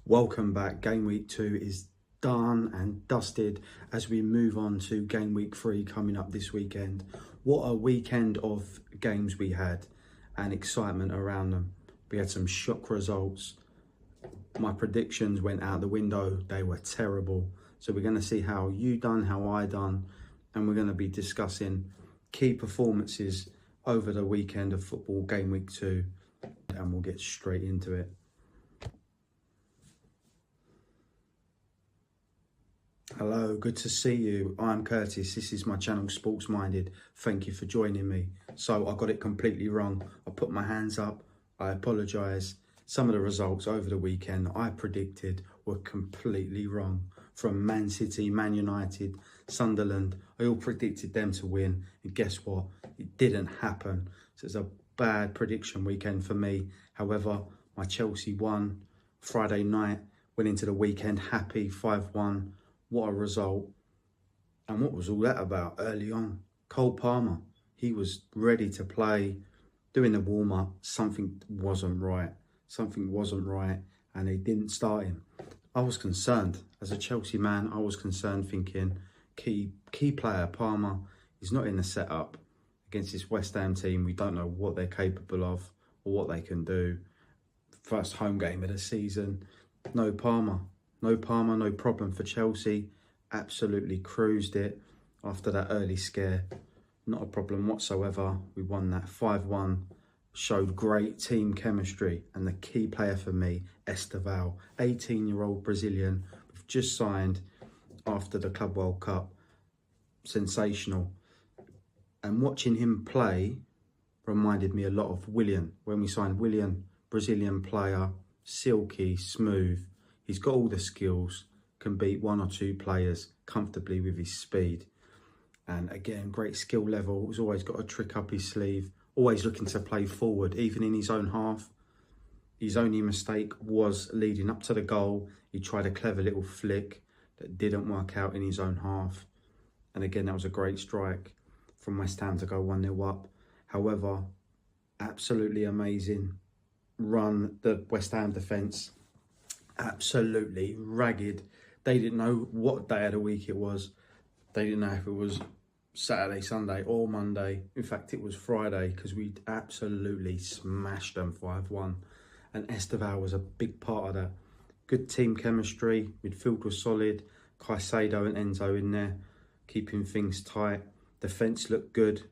Welcome back. Game week 2 is done and dusted as we move on to game week 3 coming up this weekend. What a weekend of games we had and excitement around them. We had some shock results. My predictions went out the window. They were terrible. So we're going to see how you done, how I done, and we're going to be discussing key performances over the weekend of football game week 2, and we'll get straight into it. Hello, good to see you. I'm Curtis. This is my channel, Sports Minded. Thank you for joining me. So I got it completely wrong. I put my hands up. I apologise. Some of the results over the weekend I predicted were completely wrong. From Man City, Man United, Sunderland, I all predicted them to win. And guess what? It didn't happen. So it's a bad prediction weekend for me. However, my Chelsea won Friday night, went into the weekend happy, 5-1. What a result. And what was all that about early on? Cole Palmer, he was ready to play, doing the warm-up. Something wasn't right. Something wasn't right, and they didn't start him. I was concerned. As a Chelsea man, I was concerned, thinking key player Palmer is not in the setup against this West Ham team. We don't know what they're capable of or what they can do. First home game of the season. No Palmer. No Palmer, no problem for Chelsea. Absolutely cruised it after that early scare. Not a problem whatsoever. We won that 5-1. Showed great team chemistry. And the key player for me, Esteval, 18-year-old Brazilian. We've just signed after the Club World Cup. Sensational. And watching him play reminded me a lot of Willian. When we signed Willian, Brazilian player, silky, smooth. He's got all the skills, can beat one or two players comfortably with his speed. And again, great skill level. He's always got a trick up his sleeve, always looking to play forward, even in his own half. His only mistake was leading up to the goal. He tried a clever little flick that didn't work out in his own half. And again, that was a great strike from West Ham to go 1-0 up. However, absolutely amazing run, the West Ham defence. Absolutely ragged. They didn't know what day of the week it was. They didn't know if it was Saturday, Sunday or Monday. In fact, it was Friday, because we absolutely smashed them 5-1. And Esteval was a big part of that. Good team chemistry. Midfield was solid. Caicedo and Enzo in there, keeping things tight. Defence looked good.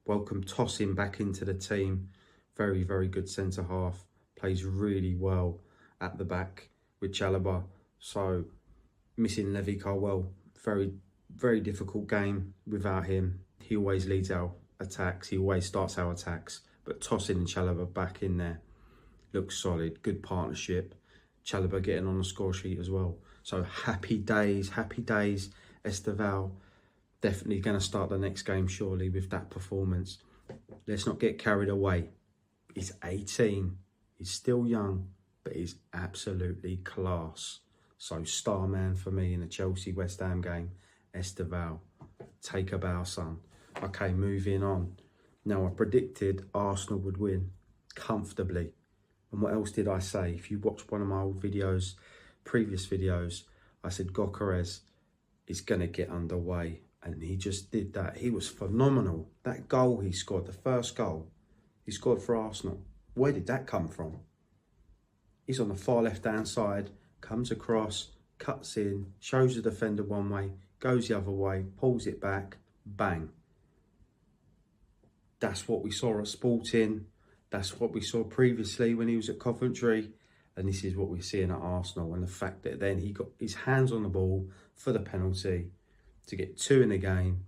Welcome Tosin back into the team. Very, very good centre half. Plays really well at the back with Chalobah. So missing Levy Carwell, very, very difficult game without him. He always leads our attacks. He always starts our attacks. But Tosin and Chalobah back in there looks solid. Good partnership. Chalobah getting on the score sheet as well. So happy days, happy days. Esteval definitely going to start the next game surely with that performance. Let's not get carried away. He's 18. He's still young, but he's absolutely class. So star man for me in the Chelsea-West Ham game, Esteval. Take a bow, son. Okay, moving on. Now, I predicted Arsenal would win comfortably. And what else did I say? If you watched one of my old videos, previous videos, I said Gyökeres is going to get underway. And he just did that. He was phenomenal. That goal he scored, the first goal he scored for Arsenal. Where did that come from? He's on the far left-hand side, comes across, cuts in, shows the defender one way, goes the other way, pulls it back, bang. That's what we saw at Sporting. That's what we saw previously when he was at Coventry. And this is what we're seeing at Arsenal. And the fact that then he got his hands on the ball for the penalty to get 2 in the game.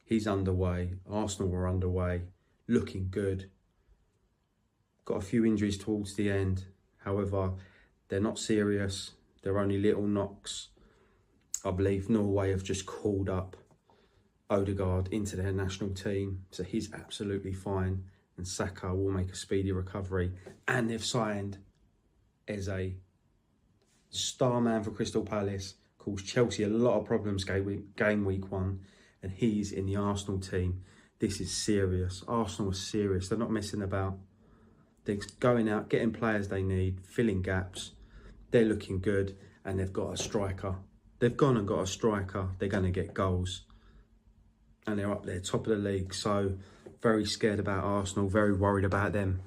He's underway. Arsenal were underway, looking good. Got a few injuries towards the end. However, they're not serious. They're only little knocks. I believe Norway have just called up Odegaard into their national team. So he's absolutely fine. And Saka will make a speedy recovery. And they've signed Eze, star man for Crystal Palace. Caused Chelsea a lot of problems game week 1. And he's in the Arsenal team. This is serious. Arsenal are serious. They're not messing about. They're going out, getting players they need, filling gaps. They're looking good, and they've got a striker. They've gone and got a striker. They're going to get goals. And they're up there, top of the league. So, very scared about Arsenal, very worried about them.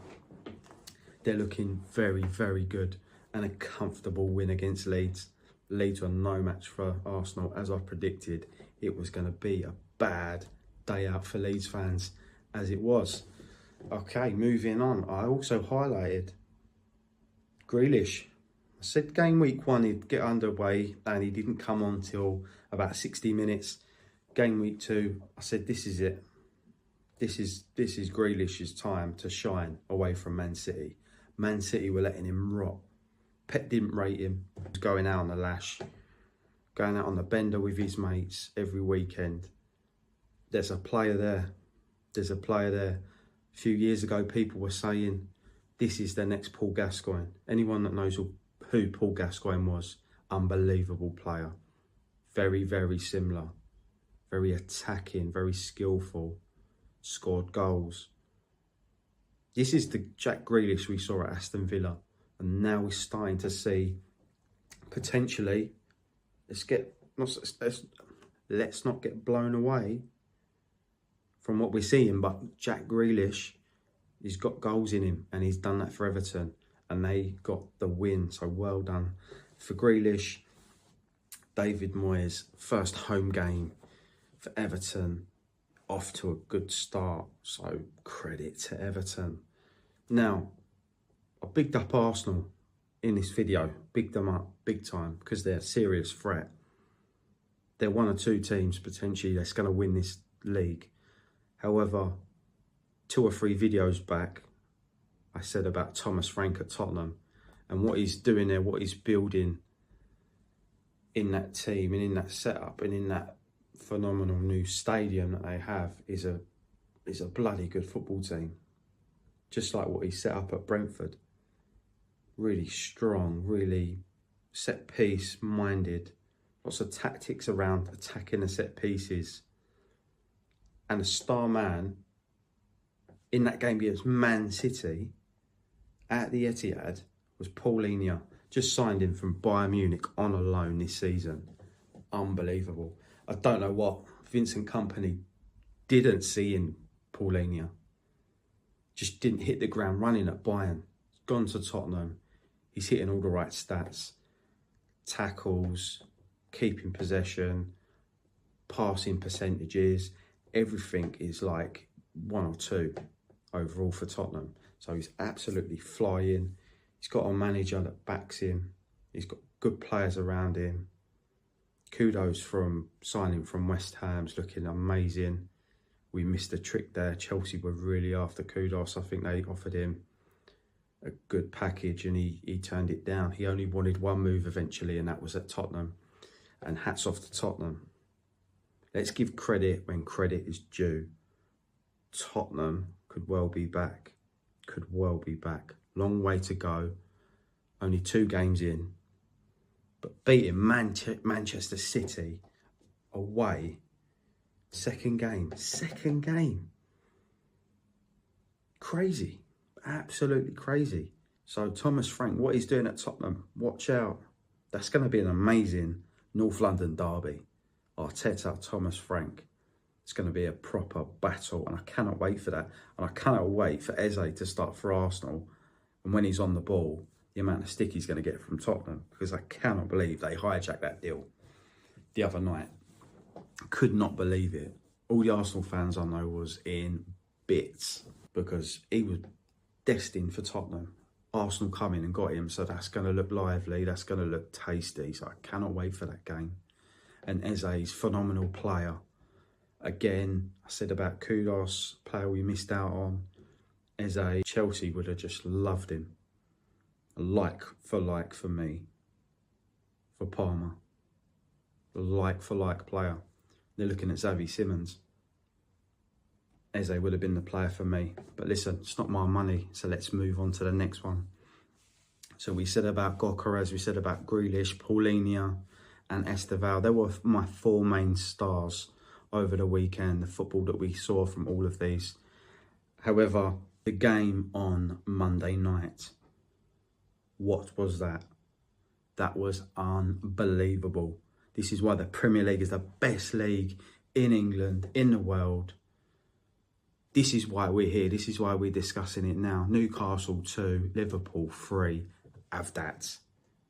They're looking very, very good. And a comfortable win against Leeds. Leeds were no match for Arsenal. As I predicted, it was going to be a bad day out for Leeds fans, as it was. Okay, moving on. I also highlighted Grealish. I said game week 1 he'd get underway, and he didn't come on till about 60 minutes. Game week 2, I said this is it. This is Grealish's time to shine away from Man City. Man City were letting him rot. Pep didn't rate him. He was going out on the lash, going out on the bender with his mates every weekend. There's a player there. There's a player there. A few years ago, people were saying, this is the next Paul Gascoigne. Anyone that knows who Paul Gascoigne was, unbelievable player. Very, very similar. Very attacking, very skillful. Scored goals. This is the Jack Grealish we saw at Aston Villa. And now we're starting to see, potentially, let's not get blown away from what we're seeing, but Jack Grealish, he's got goals in him, and he's done that for Everton, and they got the win, so well done for Grealish. David Moyes, first home game for Everton, off to a good start, so credit to Everton. Now, I bigged up Arsenal in this video, bigged them up big time, because they're a serious threat. They're one or two teams, potentially, that's going to win this league. However, 2 or 3 videos back, I said about Thomas Frank at Tottenham and what he's doing there, what he's building in that team and in that setup and in that phenomenal new stadium that they have is a bloody good football team. Just like what he set up at Brentford. Really strong, really set piece minded. Lots of tactics around attacking the set pieces. And a star man in that game against Man City at the Etihad was Paulinho. Just signed him from Bayern Munich on a loan this season. Unbelievable. I don't know what Vincent Kompany didn't see in Paulinho. Just didn't hit the ground running at Bayern. Gone to Tottenham. He's hitting all the right stats. Tackles, keeping possession, passing percentages. Everything is like 1 or 2 overall for Tottenham. So he's absolutely flying. He's got a manager that backs him. He's got good players around him. Kudos from signing from West Ham's looking amazing. We missed a trick there. Chelsea were really after Kudos. I think they offered him a good package and he turned it down. He only wanted one move eventually, and that was at Tottenham. And hats off to Tottenham. Let's give credit when credit is due. Tottenham could well be back. Could well be back. Long way to go. Only 2 games in. But beating Manchester City away. Second game. Crazy. Absolutely crazy. So Thomas Frank, what he's doing at Tottenham, watch out. That's going to be an amazing North London derby. Arteta, Thomas Frank. It's going to be a proper battle, and I cannot wait for that. And I cannot wait for Eze to start for Arsenal. And when he's on the ball, the amount of stick he's going to get from Tottenham, because I cannot believe they hijacked that deal the other night. Could not believe it. All the Arsenal fans I know was in bits, because he was destined for Tottenham. Arsenal come in and got him, so that's going to look lively. That's going to look tasty. So I cannot wait for that game. And Eze's phenomenal player. Again, I said about Kudos, player we missed out on. Eze, Chelsea would have just loved him. Like for me. For Palmer. A like for like player. They're looking at Xavi Simons. Eze would have been the player for me. But listen, it's not my money, so let's move on to the next one. So we said about Gyökeres, we said about Grealish, Paulinho and Esteval. They were my 4 main stars over the weekend, the football that we saw from all of these. However, the game on Monday night, what was that? That was unbelievable. This is why the Premier League is the best league in England, in the world. This is why we're here. This is why we're discussing it now. Newcastle 2, Liverpool 3. Have that.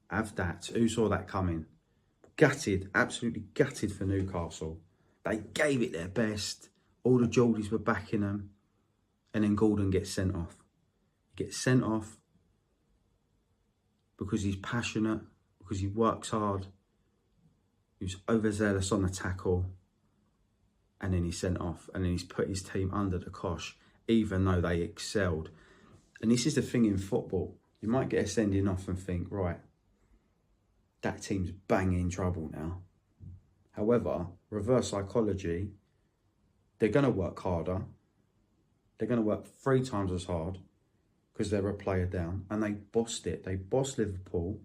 Have that. Who saw that coming? Gutted, absolutely gutted for Newcastle. They gave it their best. All the Geordies were backing them. And then Gordon gets sent off. He gets sent off because he's passionate, because he works hard. He was overzealous on the tackle. And then he's sent off. And then he's put his team under the cosh, even though they excelled. And this is the thing in football. You might get a sending off and think, right, that team's bang in trouble now. However, reverse psychology, they're going to work harder. They're going to work 3 times as hard because they're a player down. And they bossed it. They bossed Liverpool.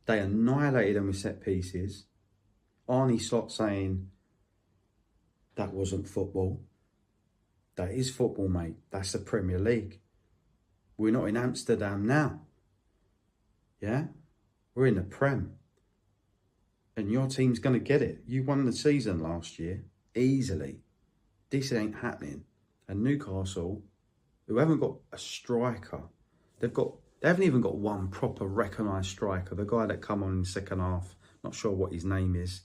They annihilated them with set pieces. Arnie Slot saying, that wasn't football. That is football, mate. That's the Premier League. We're not in Amsterdam now. Yeah? We're in the Prem. And your team's going to get it. You won the season last year easily. This ain't happening. And Newcastle, who haven't got a striker, they haven't even got one proper recognised striker. The guy that come on in the second half, not sure what his name is,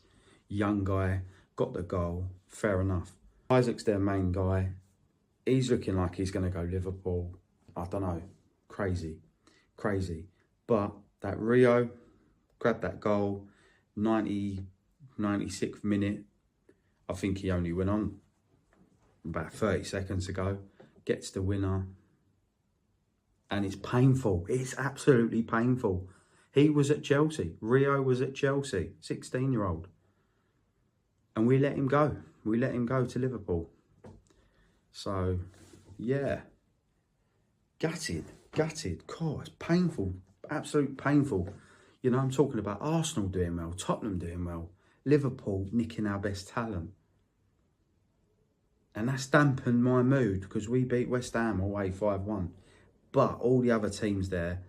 young guy, got the goal, fair enough. Isaac's their main guy. He's looking like he's going to go Liverpool. I don't know. Crazy. But that Rio grabbed that goal, 96th minute. I think he only went on about 30 seconds ago. Gets the winner. And it's painful. It's absolutely painful. He was at Chelsea. Rio was at Chelsea. 16-year-old. And we let him go. We let him go to Liverpool. So, yeah. Gutted. God, it's painful. Absolute painful. You know, I'm talking about Arsenal doing well, Tottenham doing well, Liverpool nicking our best talent. And that's dampened my mood because we beat West Ham away 5-1. But all the other teams there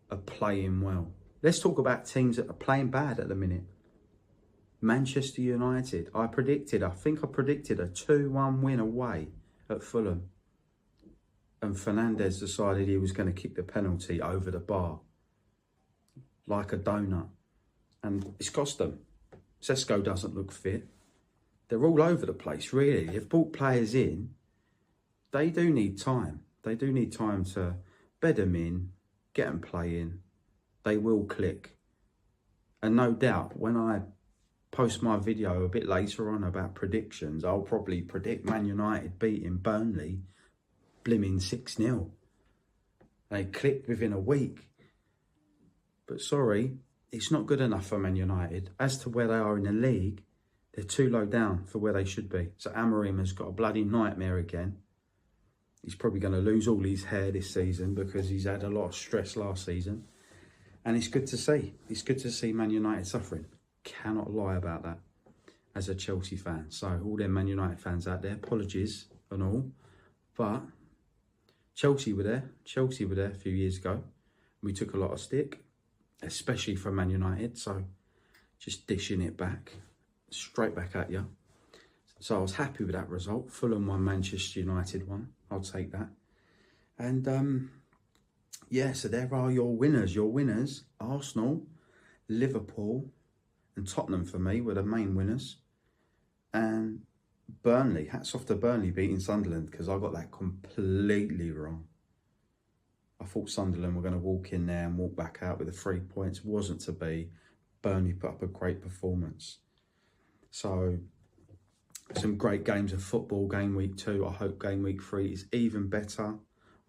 are playing well. Let's talk about teams that are playing bad at the minute. Manchester United. I think I predicted a 2-1 win away at Fulham. And Fernandes decided he was going to kick the penalty over the bar. Like a donut. And it's cost them. Sesko doesn't look fit. They're all over the place, really. They've brought players in. They do need time. They do need time to bed them in, get them playing. They will click. And no doubt, when I post my video a bit later on about predictions, I'll probably predict Man United beating Burnley blimmin' 6-0. They clicked within a week. But sorry, it's not good enough for Man United. As to where they are in the league, they're too low down for where they should be. So Amorim has got a bloody nightmare again. He's probably going to lose all his hair this season because he's had a lot of stress last season. And it's good to see. It's good to see Man United suffering. Cannot lie about that as a Chelsea fan. So all them Man United fans out there, apologies and all. But Chelsea were there. Chelsea were there a few years ago. We took a lot of stick, especially from Man United. So just dishing it back, straight back at you. So I was happy with that result. Fulham won, Manchester United won. I'll take that. And yeah, so there are your winners. Your winners, Arsenal, Liverpool, and Tottenham for me were the main winners. And Burnley, hats off to Burnley beating Sunderland because I got that completely wrong. I thought Sunderland were going to walk in there and walk back out with the 3 points. Wasn't to be. Burnley put up a great performance. So some great games of football, game week 2. I hope game week 3 is even better.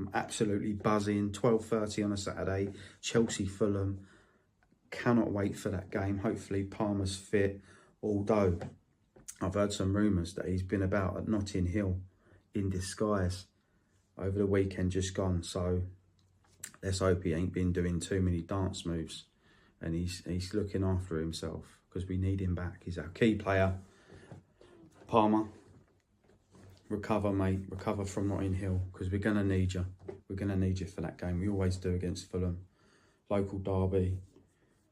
I'm absolutely buzzing. 12:30 on a Saturday. Chelsea, Fulham. Cannot wait for that game. Hopefully Palmer's fit. Although I've heard some rumours that he's been about at Notting Hill in disguise over the weekend just gone. So let's hope he ain't been doing too many dance moves and he's looking after himself because we need him back. He's our key player. Palmer, recover, mate. Recover from Notting Hill because we're going to need you. We're going to need you for that game. We always do against Fulham. local derby.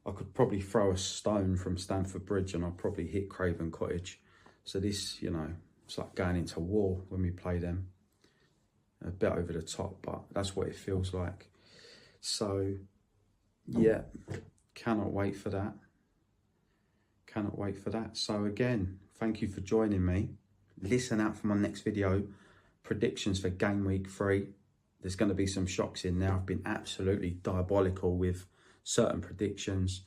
I could probably throw a stone from Stamford Bridge and I'll probably hit Craven Cottage. So this, you know, it's like going into war when we play them. A bit over the top, but that's what it feels like. So, yeah, cannot wait for that. Cannot wait for that. So again, thank you for joining me. Listen out for my next video. Predictions for game week 3. There's going to be some shocks in there. I've been absolutely diabolical with certain predictions.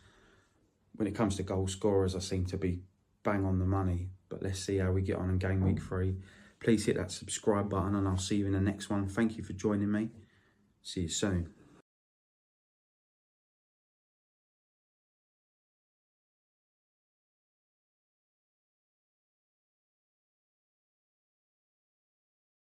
When it comes to goal scorers, I seem to be bang on the money. But let's see how we get on in game week 3. Please hit that subscribe button and I'll see you in the next one. Thank you for joining me. See you soon.